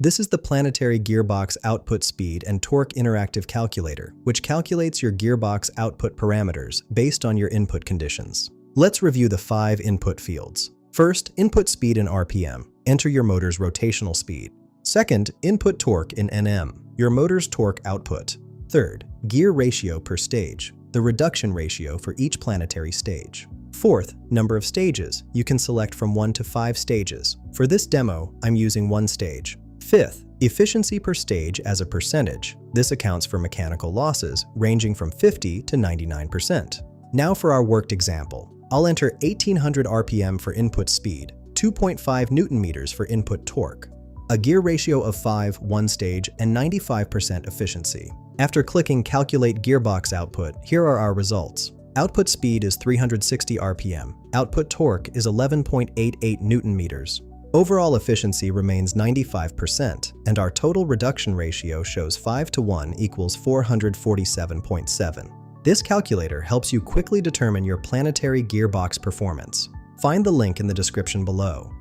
This is the Planetary Gearbox Output Speed and Torque Interactive Calculator, which calculates your gearbox output parameters based on your input conditions. Let's review the 5 input fields. First, input speed in RPM. Enter your motor's rotational speed. Second, input torque in Nm, your motor's torque output. Third, gear ratio per stage, the reduction ratio for each planetary stage. Fourth, number of stages. You can select from 1 to 5 stages. For this demo, I'm using 1 stage. Fifth, efficiency per stage as a percentage. This accounts for mechanical losses, ranging from 50 to 99%. Now for our worked example. I'll enter 1800 RPM for input speed, 2.5 Newton meters for input torque, a gear ratio of 5, 1 stage, and 95% efficiency. After clicking Calculate Gearbox Output, here are our results. Output speed is 360 RPM. Output torque is 11.88 Newton meters. Overall efficiency remains 95%, and our total reduction ratio shows 5 to 1 equals 447.7. This calculator helps you quickly determine your planetary gearbox performance. Find the link in the description below.